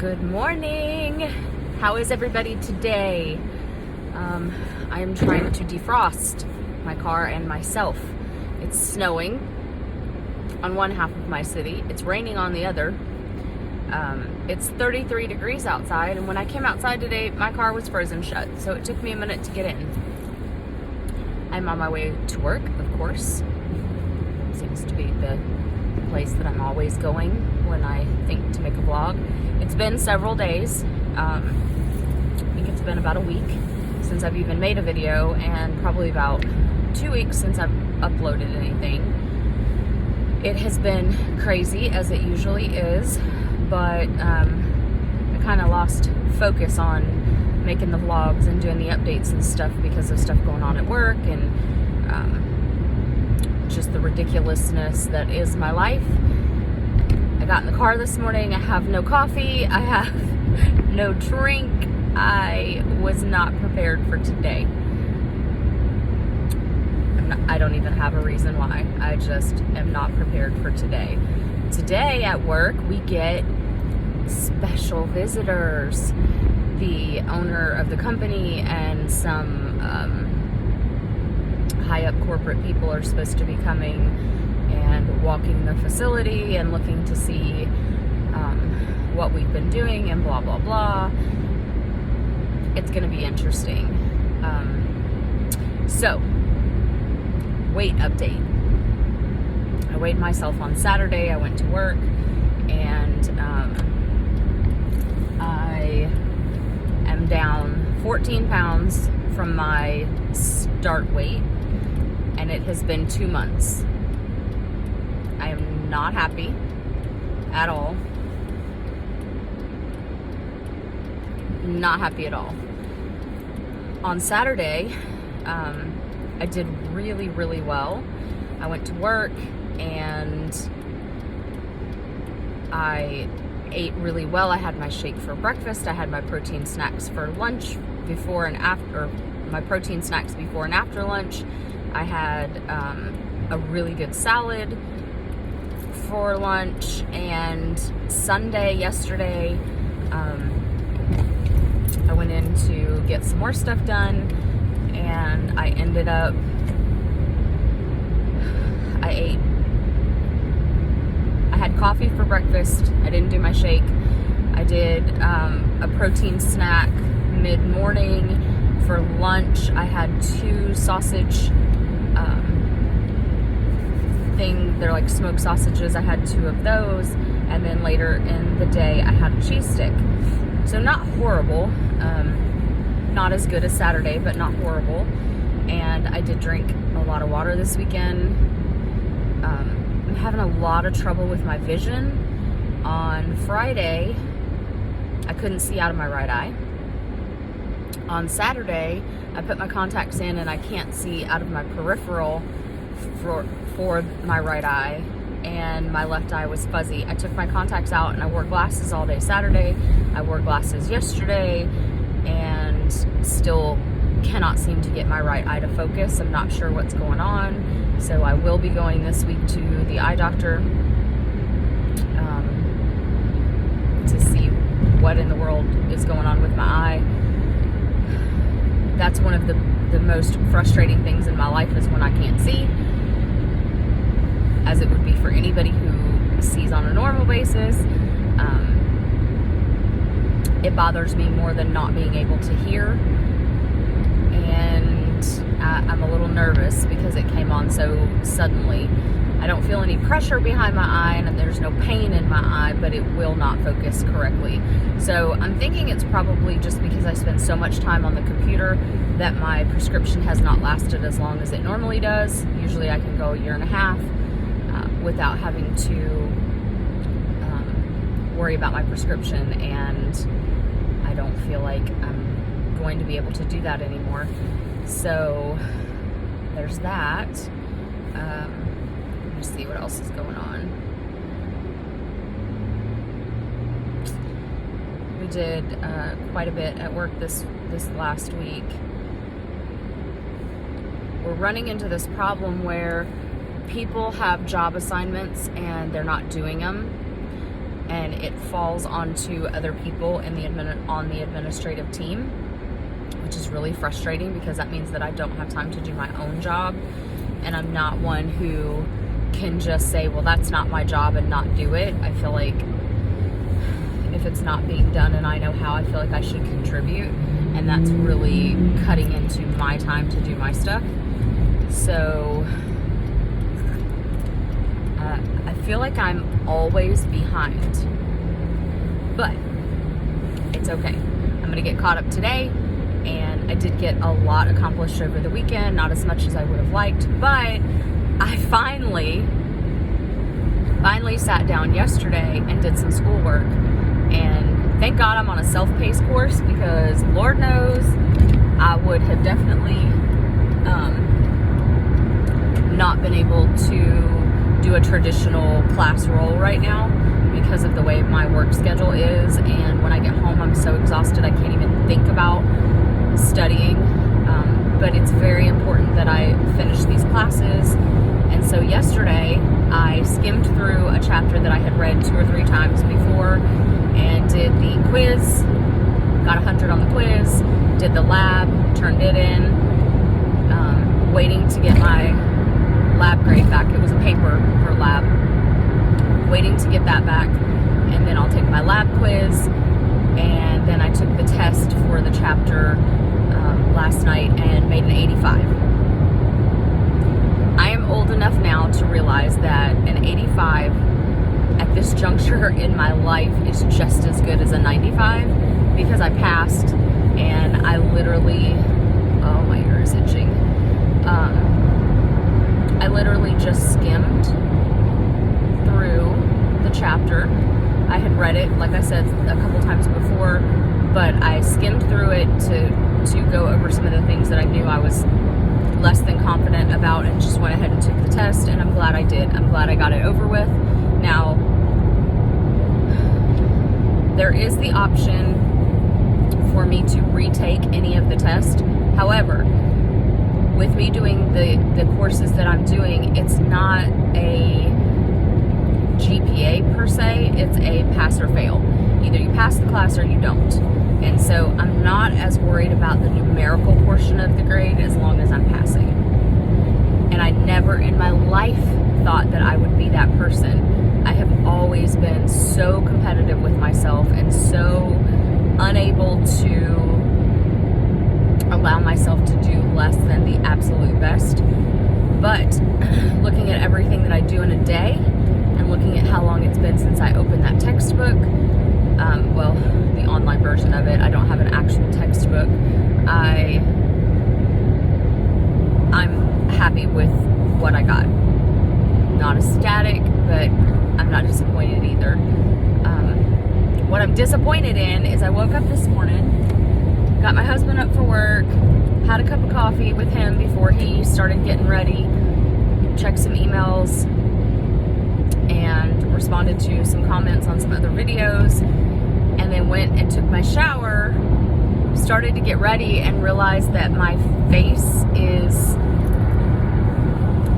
Good morning. How is everybody today? I am trying to defrost my car and myself. It's snowing on one half of my city. It's raining on the other. It's 33 degrees outside, and when I came outside today, my car was frozen shut, so it took me a minute to get in. I'm on my way to work, of course. Seems to be the place that I'm always going when I think to make a vlog. It's been several days. I think it's been about a week since I've even made a video, and probably about 2 weeks since I've uploaded anything. It has been crazy, as it usually is, but I kind of lost focus on making the vlogs and doing the updates and stuff because of stuff going on at work and just the ridiculousness that is my life. I got in the car this morning. I have no coffee. I have no drink. I was not prepared for today. I don't even have a reason why. I just am not prepared for today. Today at work, we get special visitors. The owner of the company and some high up corporate people are supposed to be coming and walking the facility and looking to see what we've been doing and blah blah blah. It's gonna be interesting. So weight update. I weighed myself on Saturday. I went to work and I am down 14 pounds from my start weight, and it has been 2 months. I am not happy at all. Not happy at all. On Saturday, I did really, really well. I went to work and I ate really well. I had my shake for breakfast. I had my protein snacks for lunch before and after, my protein snacks before and after lunch. I had a really good salad for lunch, and Sunday, yesterday, I went in to get some more stuff done, and I ended up, I had coffee for breakfast. I didn't do my shake. I did a protein snack mid-morning. For lunch, I had 2 sausage they're like smoked sausages. I had 2 of those, and then later in the day I had a cheese stick. So not horrible, not as good as Saturday, but not horrible. And I did drink a lot of water this weekend. I'm having a lot of trouble with my vision. On Friday, I couldn't see out of my right eye. On Saturday, I put my contacts in and I can't see out of my peripheral for my right eye, and my left eye was fuzzy. I took my contacts out and I wore glasses all day Saturday. I wore glasses yesterday and still cannot seem to get my right eye to focus. I'm not sure what's going on. So I will be going this week to the eye doctor to see what in the world is going on with my eye. That's one of the most frustrating things in my life, is when I can't see, as it would be for anybody who sees on a normal basis. It bothers me more than not being able to hear, and I'm a little nervous because it came on so suddenly. I don't feel any pressure behind my eye, and there's no pain in my eye, but it will not focus correctly. So I'm thinking it's probably just because I spend so much time on the computer that my prescription has not lasted as long as it normally does. Usually I can go 1.5 years without having to worry about my prescription, and I don't feel like I'm going to be able to do that anymore. So there's that. Let me see what else is going on. We did quite a bit at work this last week. We're running into this problem where people have job assignments and they're not doing them, and it falls onto other people in on the administrative team, which is really frustrating because that means that I don't have time to do my own job, and I'm not one who can just say, well, that's not my job, and not do it. I feel like if it's not being done and I know how, I feel like I should contribute, and that's really cutting into my time to do my stuff. So I feel like I'm always behind, but it's okay. I'm gonna get caught up today, and I did get a lot accomplished over the weekend, not as much as I would have liked, but I finally sat down yesterday and did some schoolwork, and thank God I'm on a self-paced course, because Lord knows I would have definitely not been able to do a traditional class role right now because of the way my work schedule is, and when I get home I'm so exhausted I can't even think about studying, but it's very important that I finish these classes. And so yesterday I skimmed through a chapter that I had read 2 or 3 times before and did the quiz, got 100 on the quiz, did the lab, turned it in, waiting to get my lab grade back. It was a paper for lab, waiting to get that back, and then I'll take my lab quiz, and then I took the test for the chapter last night and made an 85. I am old enough now to realize that an 85 at this juncture in my life is just as good as a 95, because I passed, and I literally, oh, my ear is itching. I literally just skimmed through the chapter. I had read it, like I said, a couple times before, but I skimmed through it to go over some of the things that I knew I was less than confident about, and just went ahead and took the test, and I'm glad I did. I'm glad I got it over with. Now, there is the option for me to retake any of the test. However, with me doing the courses that I'm doing, it's not a GPA per se, it's a pass or fail. Either you pass the class or you don't. And so I'm not as worried about the numerical portion of the grade as long as I'm passing. And I never in my life thought that I would be that person. I have always been so competitive with myself and so unable to allow myself to do less than the absolute best. But looking at everything that I do in a day, and looking at how long it's been since I opened that textbook, well, the online version of it, I don't have an actual textbook, I'm happy with what I got. Not ecstatic, but I'm not disappointed either. What I'm disappointed in is I woke up this morning, got my husband up for work, had a cup of coffee with him before he started getting ready, checked some emails, and responded to some comments on some other videos, and then went and took my shower, started to get ready, and realized that my face is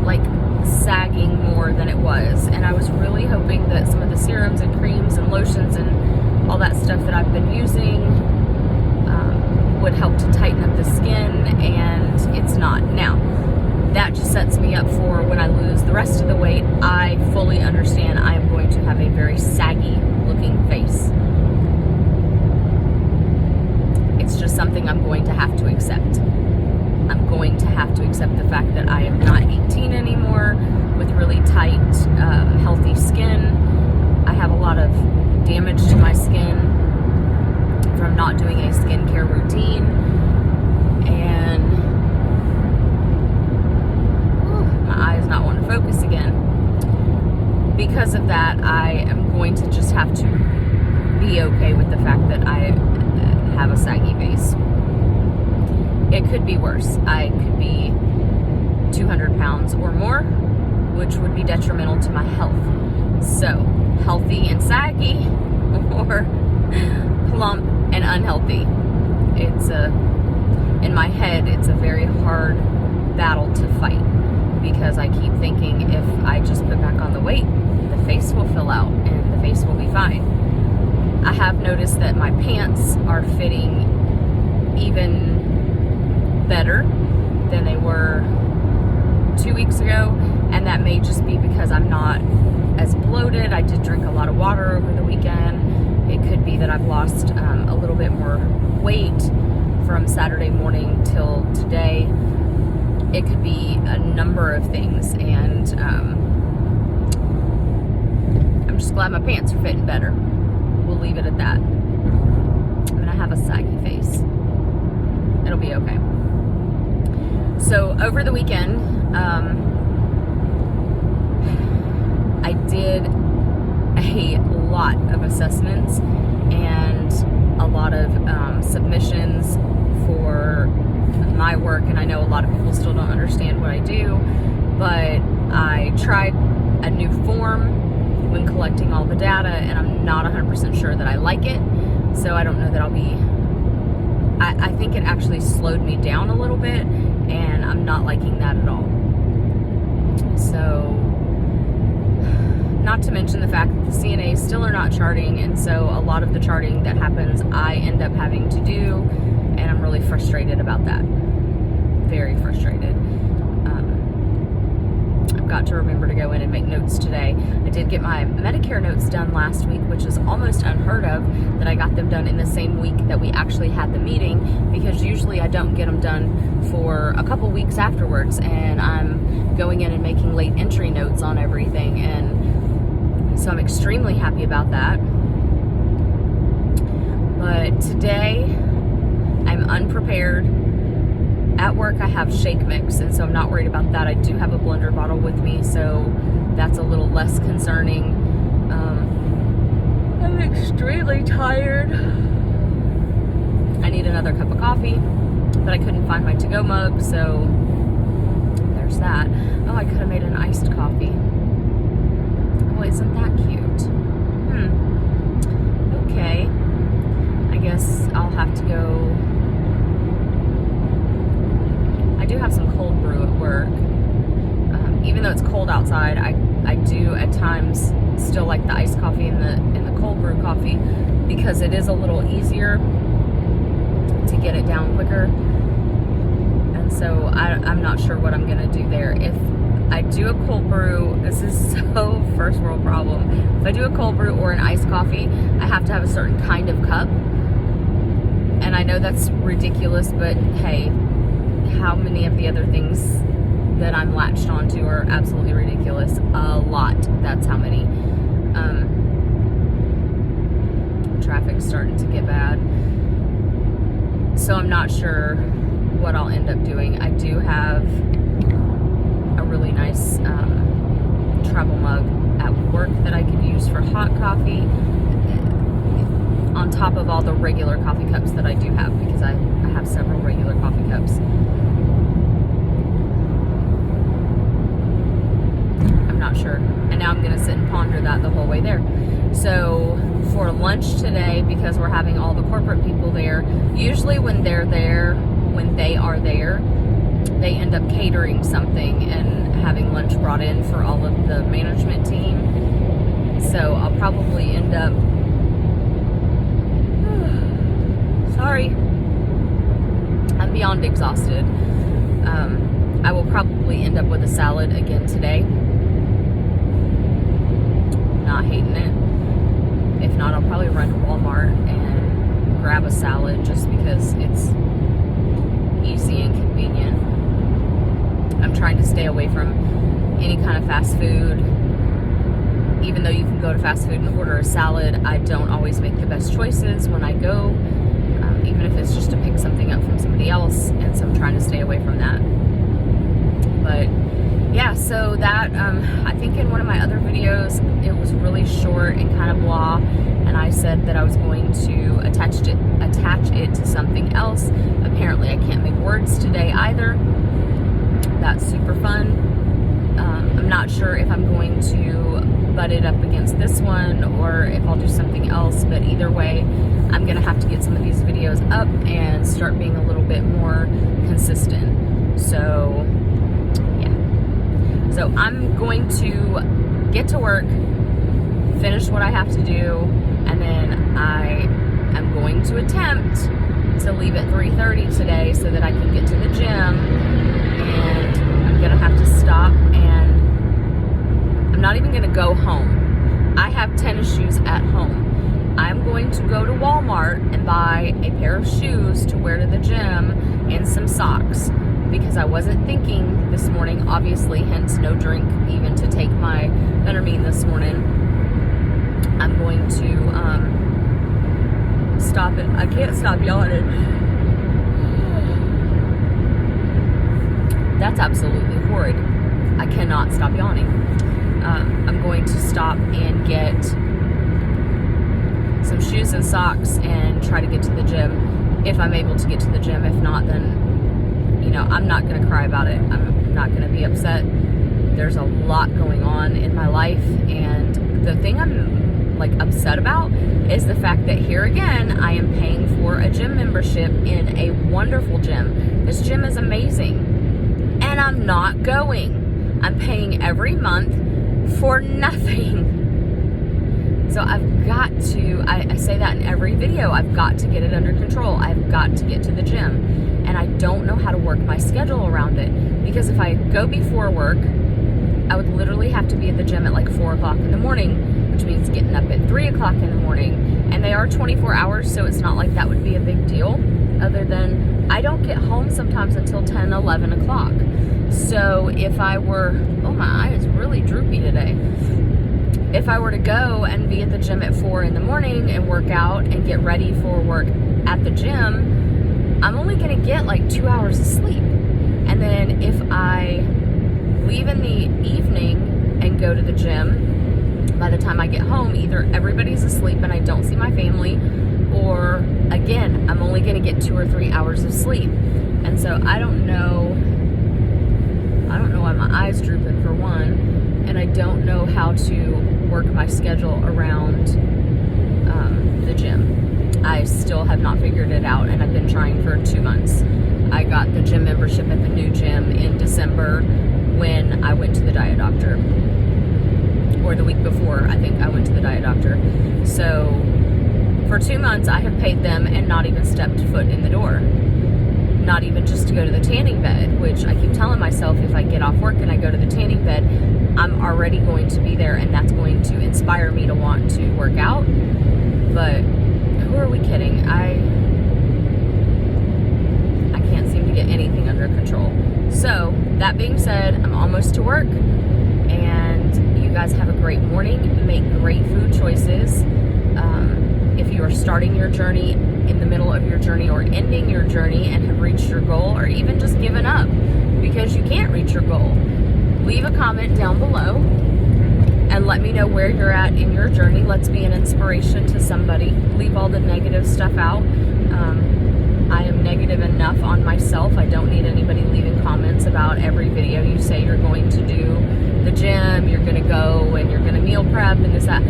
like sagging more than it was. And I was really hoping that some of the serums and creams and lotions and all that stuff that I've been using would help to tighten up the skin, and it's not. Now, that just sets me up for when I lose the rest of the weight. I fully understand I am going to have a very saggy looking face. It's just something I'm going to have to accept. I'm going to have to accept the fact that I am not 18 anymore with really tight, healthy skin. I have a lot of damage to my skin from not doing a skincare routine, and my eye is not wanting to focus again. Because of that, I am going to just have to be okay with the fact that I have a saggy face. It could be worse. I could be 200 pounds or more, which would be detrimental to my health. So, healthy and saggy, or plump and unhealthy. It's in my head, it's a very hard battle to fight, because I keep thinking if I just put back on the weight, the face will fill out and the face will be fine. I have noticed that my pants are fitting even better than they were 2 weeks ago, and that may just be because I'm not as bloated. I did drink a lot of water over the weekend. It could be that I've lost a little bit more weight from Saturday morning till today. It could be a number of things, and I'm just glad my pants are fitting better. We'll leave it at that. I'm gonna have a saggy face. It'll be okay. So over the weekend, I did a lot of assessments and a lot of submissions for my work, and I know a lot of people still don't understand what I do, but I tried a new form when collecting all the data, and I'm not 100% sure that I like it, so I don't know that I'll be, I think it actually slowed me down a little bit, and I'm not liking that at all. So, not to mention the fact that the CNAs still are not charting, and so a lot of the charting that happens I end up having to do, and I'm really frustrated about that. Very frustrated. I've got to remember to go in and make notes today. I did get my Medicare notes done last week, which is almost unheard of that I got them done in the same week that we actually had the meeting, because usually I don't get them done for a couple weeks afterwards, and I'm going in and making late entry notes on everything, and so I'm extremely happy about that. But today I'm unprepared. At work I have shake mix, and so I'm not worried about that. I do have a blender bottle with me, so that's a little less concerning. I'm extremely tired. I need another cup of coffee, but I couldn't find my to-go mug, so there's that. Oh, I could have made an iced coffee. Oh, isn't that cute? Okay. I guess I'll have to go. I do have some cold brew at work. Even though it's cold outside, I do at times still like the iced coffee and the cold brew coffee, because it is a little easier to get it down quicker. And so I'm not sure what I'm gonna do there. If I do a cold brew, this is so first world problem. If I do a cold brew or an iced coffee, I have to have a certain kind of cup. And I know that's ridiculous, but hey, how many of the other things that I'm latched onto are absolutely ridiculous? A lot. That's how many. Traffic's starting to get bad, so I'm not sure what I'll end up doing. I do have a really nice travel mug at work that I could use for hot coffee, on top of all the regular coffee cups that I do have, because I have several regular coffee cups. I'm not sure. And now I'm going to sit and ponder that the whole way there. So for lunch today, because we're having all the corporate people there, usually when they are there, they end up catering something and having lunch brought in for all of the management team. So I'll probably end up, sorry, I'm beyond exhausted. I will probably end up with a salad again today. Not hating it. If not, I'll probably run to Walmart and grab a salad, just because it's easy and convenient. I'm trying to stay away from any kind of fast food. Even though you can go to fast food and order a salad, I don't always make the best choices when I go, even if it's just to pick something up from somebody else, and so I'm trying to stay away from that. But yeah, so that, I think in one of my other videos, it was really short and kind of blah, and I said that I was going to attach it to something else. Apparently I can't make words today either. That's super fun. I'm not sure if I'm going to butt it up against this one or if I'll do something else, but either way, I'm gonna have to get some of these videos up and start being a little bit more consistent. So yeah, so I'm going to get to work, finish what I have to do, and then I am going to attempt to leave at 3:30 today so that I can get to the gym. And I'm gonna have to stop, and I'm not even gonna go home. I have tennis shoes at home. I'm going to go to Walmart and buy a pair of shoes to wear to the gym and some socks, because I wasn't thinking this morning, obviously, hence no drink even to take my Phentermine this morning. I'm going to stop it. I can't stop yawning. That's absolutely horrid. I cannot stop yawning. I'm going to stop and get some shoes and socks and try to get to the gym if I'm able to get to the gym. If not, then, you know, I'm not going to cry about it. I'm not going to be upset. There's a lot going on in my life, and the thing I'm like upset about is the fact that here again, I am paying for a gym membership in a wonderful gym. This gym is amazing, and I'm not going. I'm paying every month for nothing. So I've got to, I say that in every video, I've got to get it under control. I've got to get to the gym. And I don't know how to work my schedule around it. Because if I go before work, I would literally have to be at the gym at like 4 o'clock in the morning, which means getting up at 3 o'clock in the morning. And they are 24 hours, so it's not like that would be a big deal. Other than I don't get home sometimes until 10, 11 o'clock. So if I were, oh, my eye is really droopy today. If I were to go and be at the gym at 4 in the morning and work out and get ready for work at the gym, I'm only going to get like 2 hours of sleep. And then if I leave in the evening and go to the gym, by the time I get home, either everybody's asleep and I don't see my family, or again, I'm only going to get 2 or 3 hours of sleep. And so I don't know why my eye's drooping, for one, and I don't know how to work my schedule around the gym. I still have not figured it out, and I've been trying for 2 months. I got the gym membership at the new gym in December when I went to the diet doctor, or the week before I think I went to the diet doctor. So for 2 months I have paid them and not even stepped foot in the door. Not even just to go to the tanning bed, which I keep telling myself if I get off work and I go to the tanning bed, I'm already going to be there, and that's going to inspire me to want to work out. But who are we kidding? I can't seem to get anything under control. So that being said, I'm almost to work, and you guys have a great morning. Make great food choices. If you are starting your journey, in the middle of your journey, or ending your journey and have reached your goal, or even just given up because you can't reach your goal, leave a comment down below and let me know where you're at in your journey. Let's be an inspiration to somebody. Leave all the negative stuff out. I am negative enough on myself. I don't need anybody leaving comments about every video you say you're going to do the gym, you're going to go and you're going to meal prep and this, that.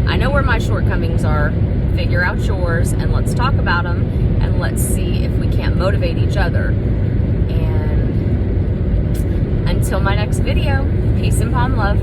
I know where my shortcomings are. Figure out yours, and let's talk about them, and let's see if we can't motivate each other. And until my next video, peace and palm love.